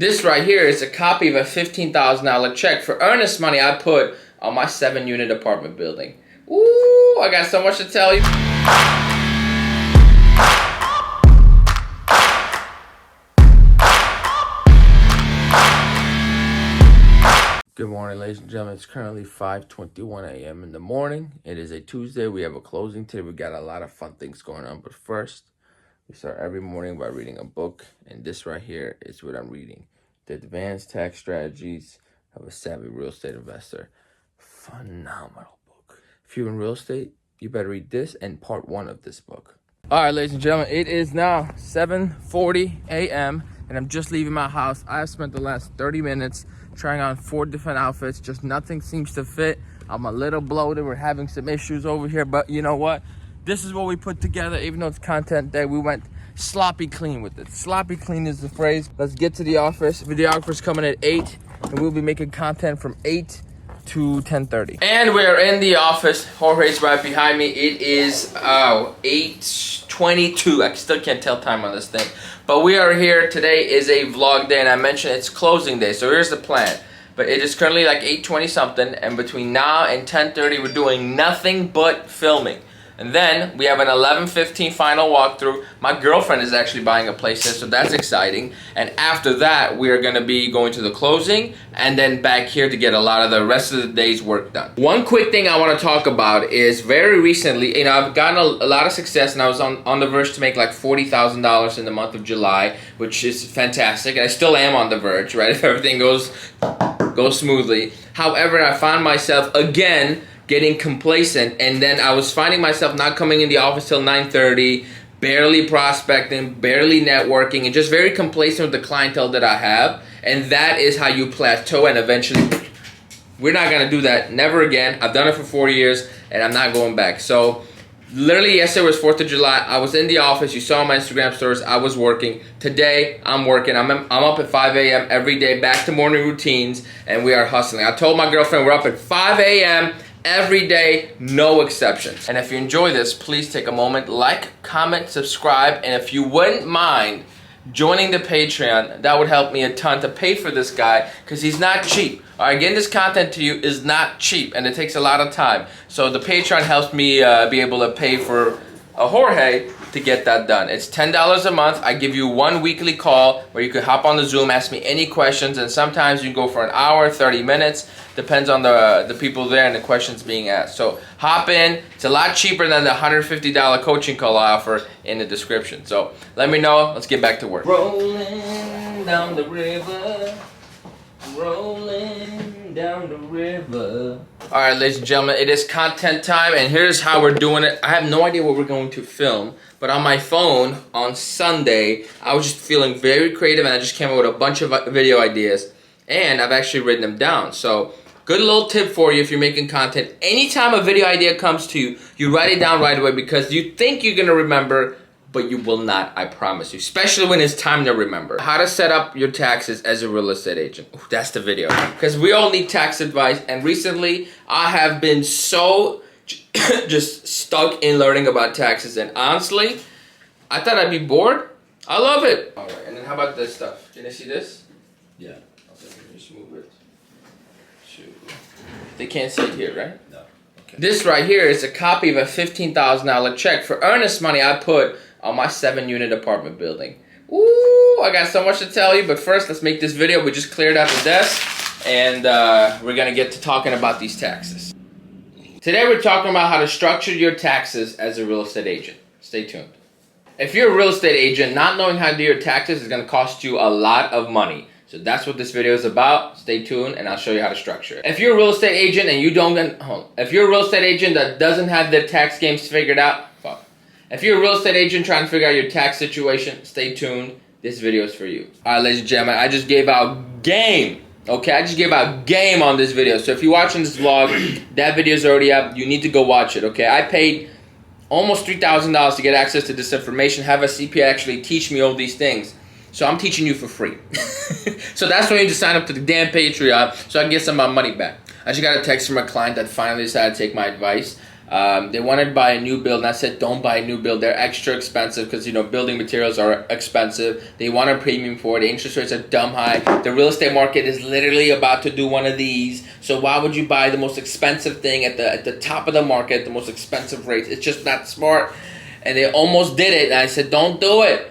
This right here is a copy of a $15,000 check for earnest money I put on my 7-unit apartment building. Ooh, I got so much to tell you. Good morning, ladies and gentlemen. It's currently 5:21 a.m. in the morning. It is a Tuesday. We have a closing today. We got a lot of fun things going on. But first, we start every morning by reading a book. And this right here is what I'm reading. The Advanced Tax Strategies of a Savvy Real Estate Investor. Phenomenal book. If you're in real estate, you better read this and part 1 of this book. All right, ladies and gentlemen, it is now 7:40 a.m. and I'm just leaving my house. I have spent the last 30 minutes trying on 4 different outfits. Just nothing seems to fit. I'm a little bloated. We're having some issues over here, but you know what? This is what we put together. Even though it's content day, we went sloppy clean with it. Sloppy clean is the phrase. Let's get to the office. Videographer's coming at 8, and we'll be making content from 8 to 10:30. And we're in the office. Jorge's right behind me. It is 8:22. I still can't tell time on this thing. But we are here. Today is a vlog day, and I mentioned it's closing day. So here's the plan. But it is currently like 8:20 something, and between now and 10:30, we're doing nothing but filming. And then we have an 11:15 final walkthrough. My girlfriend is actually buying a place here, so that's exciting. And after that, we are gonna be going to the closing and then back here to get a lot of the rest of the day's work done. One quick thing I wanna talk about is very recently, I've gotten a lot of success, and I was on the verge to make like $40,000 in the month of July, which is fantastic. And I still am on the verge, right? If everything goes smoothly. However, I found myself again getting complacent, and then I was finding myself not coming in the office till 9:30, barely prospecting, barely networking, and just very complacent with the clientele that I have. And that is how you plateau, and eventually we're not gonna do that, never again. I've done it for 4 years and I'm not going back. So literally yesterday was 4th of July. I was in the office. You saw my Instagram stories. I was working. Today I'm working. I'm up at 5 a.m. every day, back to morning routines, and we are hustling. I told my girlfriend we're up at 5 a.m. every day, no exceptions. And if you enjoy this, please take a moment, like, comment, subscribe, and if you wouldn't mind joining the Patreon, that would help me a ton to pay for this guy, because he's not cheap. All right, getting this content to you is not cheap, and it takes a lot of time. So the Patreon helps me be able to pay for Jorge to get that done. It's $10 a month. I give you 1 weekly call where you can hop on the Zoom, ask me any questions, and sometimes you can go for an hour, 30 minutes. Depends on the people there and the questions being asked. So hop in. It's a lot cheaper than the $150 coaching call I offer in the description. So let me know. Let's get back to work. Rolling down the river. Rolling down the river. All right, ladies and gentlemen, it is content time, and here's how we're doing it. I have no idea what we're going to film, but on my phone on Sunday, I was just feeling very creative, and I just came up with a bunch of video ideas, and I've actually written them down. So good little tip for you if you're making content. Anytime a video idea comes to you, you write it down right away, because you think you're gonna remember, but you will not, I promise you. Especially when it's time to remember. How to set up your taxes as a real estate agent. Ooh, that's the video. Because we all need tax advice, and recently I have been so just stuck in learning about taxes, and honestly, I thought I'd be bored. I love it. All right, and then how about this stuff? Can you see this? Yeah. Okay, just move it. Shoot. They can't see it here, right? No. Okay. This right here is a copy of a $15,000 check for earnest money I put on my 7-unit apartment building. Ooh, I got so much to tell you, but first let's make this video. We just cleared out the desk, and we're gonna get to talking about these taxes. Today we're talking about how to structure your taxes as a real estate agent. Stay tuned. If you're a real estate agent, not knowing how to do your taxes is gonna cost you a lot of money. So that's what this video is about. Stay tuned, and I'll show you how to structure it. If you're a real estate agent and you don't, if you're a real estate agent that doesn't have their tax games figured out, fuck. If you're a real estate agent trying to figure out your tax situation, stay tuned. This video is for you. All right, ladies and gentlemen, I just gave out game. Okay, I just gave out game on this video. So if you're watching this vlog, that video is already up. You need to go watch it, okay? I paid almost $3,000 to get access to this information, have a CPA actually teach me all these things. So I'm teaching you for free. So that's why you need to sign up to the damn Patreon so I can get some of my money back. I just got a text from a client that finally decided to take my advice. They wanted to buy a new build, and I said, don't buy a new build. They're extra expensive because, you know, building materials are expensive. They want a premium for it. The interest rates are dumb high. The real estate market is literally about to do one of these. So why would you buy the most expensive thing at the top of the market, the most expensive rates? It's just not smart. And they almost did it. And I said, don't do it.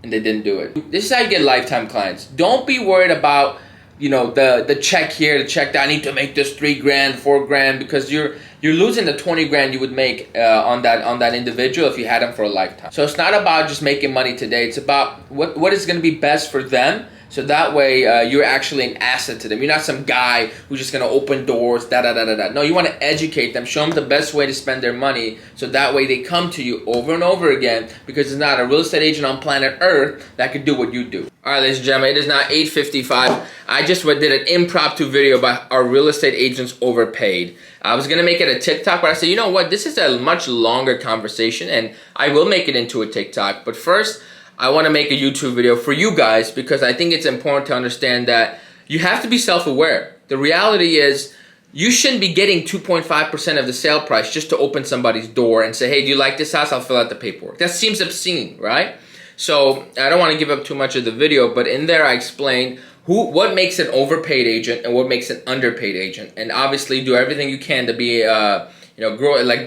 And they didn't do it. This is how you get lifetime clients. Don't be worried about, you know, the check here, the check that I need to make this $3 grand, $4 grand, because you're losing the 20 grand you would make on that individual if you had them for a lifetime. So it's not about just making money today. It's about what is going to be best for them. So that way you're actually an asset to them. You're not some guy who's just going to open doors, da-da-da-da-da. No, you want to educate them, show them the best way to spend their money, so that way they come to you over and over again, because there's not a real estate agent on planet Earth that could do what you do. All right, ladies and gentlemen, it is now 8:55. I just did an impromptu video about our real estate agents overpaid. I was going to make it a TikTok, but I said, you know what? This is a much longer conversation, and I will make it into a TikTok. But first, I want to make a YouTube video for you guys, because I think it's important to understand that you have to be self-aware. The reality is you shouldn't be getting 2.5% of the sale price just to open somebody's door and say, hey, do you like this house? I'll fill out the paperwork. That seems obscene, right? So I don't want to give up too much of the video, but in there I explained what makes an overpaid agent and what makes an underpaid agent. And obviously do everything you can to be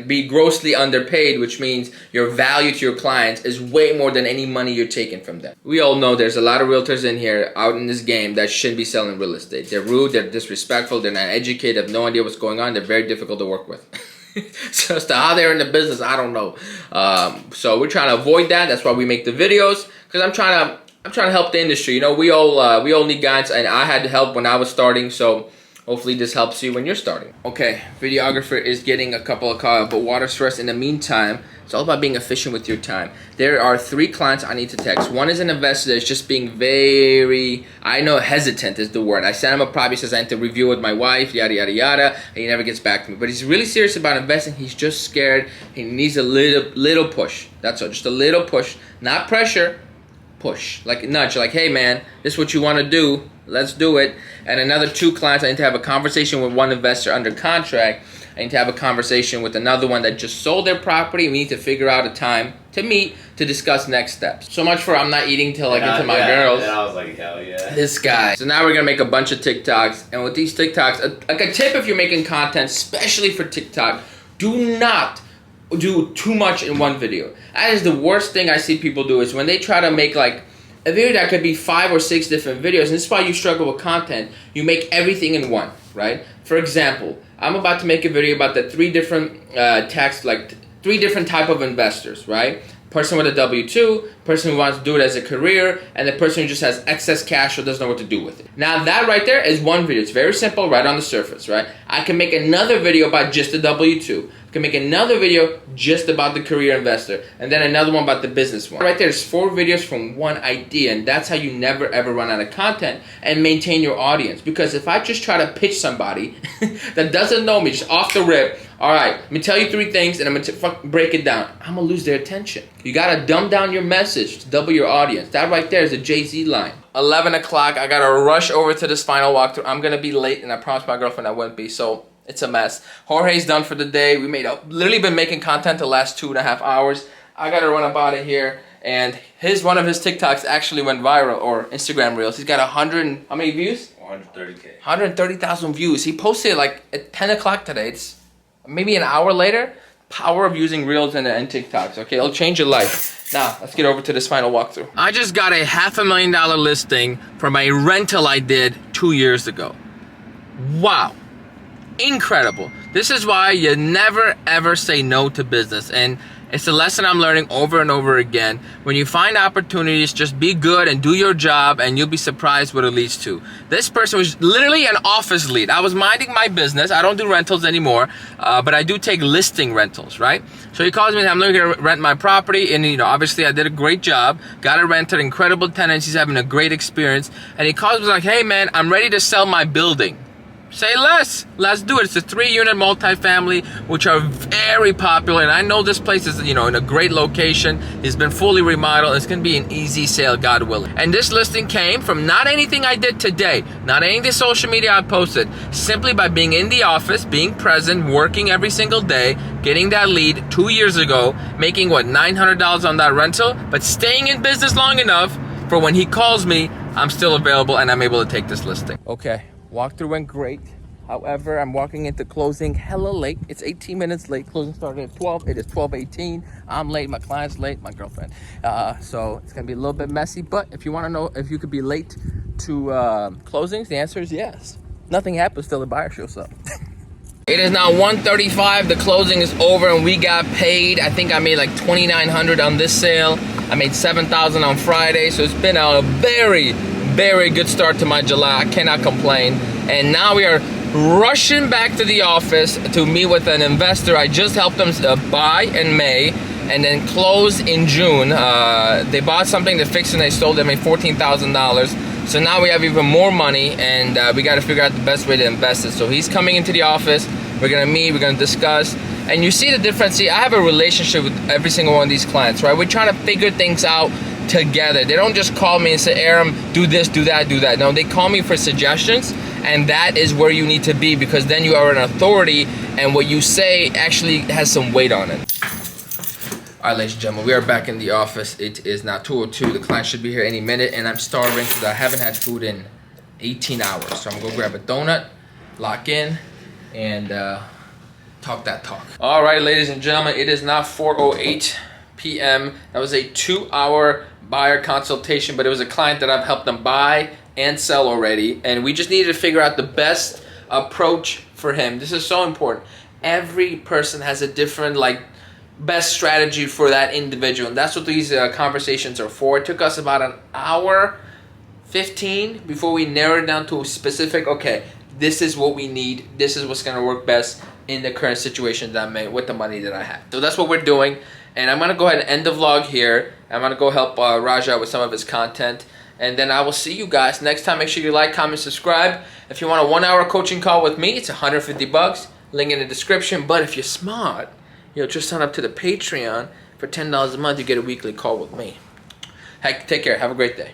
be grossly underpaid, which means your value to your clients is way more than any money you're taking from them. We all know there's a lot of realtors in here out in this game that shouldn't be selling real estate. They're rude, they're disrespectful, they're not educated, have no idea what's going on, they're very difficult to work with. So as to how they're in the business, I don't know. So we're trying to avoid that. That's why we make the videos, because I'm trying to help the industry. You know, we all need guidance, and I had help when I was starting, so hopefully this helps you when you're starting. Okay, videographer is getting a couple of water stress. In the meantime, it's all about being efficient with your time. There are 3 clients I need to text. One is an investor that's just being very, I know, hesitant is the word. I sent him a prop. He says I need to review with my wife, yada, yada, yada, and he never gets back to me. But he's really serious about investing. He's just scared. He needs a little push. That's all, just a little push. Not pressure, push. Like a nudge, like, hey man, this is what you want to do. Let's do it. And another 2 clients, I need to have a conversation with one investor under contract. I need to have a conversation with another one that just sold their property. We need to figure out a time to meet to discuss next steps. So much for I'm not eating till I get to my girls. And I was like, hell yeah. This guy. So now we're going to make a bunch of TikToks. And with these TikToks, like a tip if you're making content, especially for TikTok, do not do too much in one video. That is the worst thing I see people do, is when they try to make like a video that could be 5 or 6 different videos, and this is why you struggle with content. You make everything in one, right? For example, I'm about to make a video about the 3 different 3 different type of investors, right? Person with a W-2, person who wants to do it as a career, and the person who just has excess cash or doesn't know what to do with it. Now that right there is one video. It's very simple, right on the surface, right? I can make another video about just the W-2. I can make another video just about the career investor, and then another one about the business one. Right there's 4 videos from one idea, and that's how you never ever run out of content and maintain your audience. Because if I just try to pitch somebody that doesn't know me, just off the rip, all right, let me tell you 3 things, and I'm gonna break it down, I'm gonna lose their attention. You gotta dumb down your message to double your audience. That right there is a Jay-Z line. 11 o'clock, I gotta rush over to this final walkthrough. I'm gonna be late, and I promised my girlfriend I wouldn't be, so it's a mess. Jorge's done for the day. We literally been making content the last 2.5 hours. I gotta run up out of here. And one of his TikToks actually went viral, or Instagram Reels. He's got how many views? 130K. 130,000 views. He posted like at 10 o'clock today. It's maybe an hour later. Power of using Reels and TikToks. Okay, it'll change your life. Now, let's get over to this final walkthrough. I just got a $500,000 listing from a rental I did 2 years ago. Wow. Incredible. This is why you never ever say no to business, and it's a lesson I'm learning over and over again. When you find opportunities, just be good and do your job, and you'll be surprised what it leads to. This person was literally an office lead. I was minding my business. I don't do rentals anymore, but I do take listing rentals, right? So he calls me, I'm looking to rent my property, and obviously I did a great job, got a renter, incredible tenants, he's having a great experience, and he calls me like, hey man, I'm ready to sell my building. say less. Let's do it. It's a 3-unit multifamily, which are very popular. And I know this place is, you know, in a great location. It's been fully remodeled. It's going to be an easy sale, God willing. And this listing came from not anything I did today, not any of the social media I posted, simply by being in the office, being present, working every single day, getting that lead 2 years ago, making what, $900 on that rental, but staying in business long enough for when he calls me, I'm still available and I'm able to take this listing. Okay. Walkthrough went great. However, I'm walking into closing hella late. It's 18 minutes late. Closing started at 12. It is 12:18. I'm late. My client's late. My girlfriend. So it's gonna be a little bit messy. But if you want to know if you could be late to closings, the answer is yes. Nothing happens till the buyer shows up. It is now 1:35. The closing is over and we got paid. I think I made like $2,900 on this sale. I made $7,000 on Friday. So it's been a very good start to my July. I cannot complain. And now we are rushing back to the office to meet with an investor. I just helped them buy in May and then close in June. They bought something to fix and they sold it, made $14,000. So now we have even more money and we got to figure out the best way to invest it. So he's coming into the office. We're gonna meet, we're gonna discuss. And you see the difference. See, I have a relationship with every single one of these clients, right? We're trying to figure things out together. They don't just call me and say, Aram, do this, do that, do that. No, they call me for suggestions, and that is where you need to be, because then you are an authority and what you say actually has some weight on it. All right, ladies and gentlemen, we are back in the office. It is now 2:02. The client should be here any minute, and I'm starving because I haven't had food in 18 hours. So I'm gonna go grab a donut, lock in, and talk that talk. All right, ladies and gentlemen, it is now 4:08 p.m. That was a 2-hour buyer consultation, but it was a client that I've helped them buy and sell already, and we just needed to figure out the best approach for him. This is so important. Every person has a different best strategy for that individual, and that's what these conversations are for. It took us about an hour 15 before we narrowed down to a specific, okay, this is what we need, this is what's going to work best in the current situation that I'm in with the money that I have. So that's what we're doing, and I'm going to go ahead and end the vlog here. I'm going to go help Raja with some of his content, and then I will see you guys next time. Make sure you like, comment, subscribe. If you want a 1-hour coaching call with me, it's $150, link in the description. But if you're smart, you'll just sign up to the Patreon for $10 a month. You get a weekly call with me. Heck, take care. Have a great day.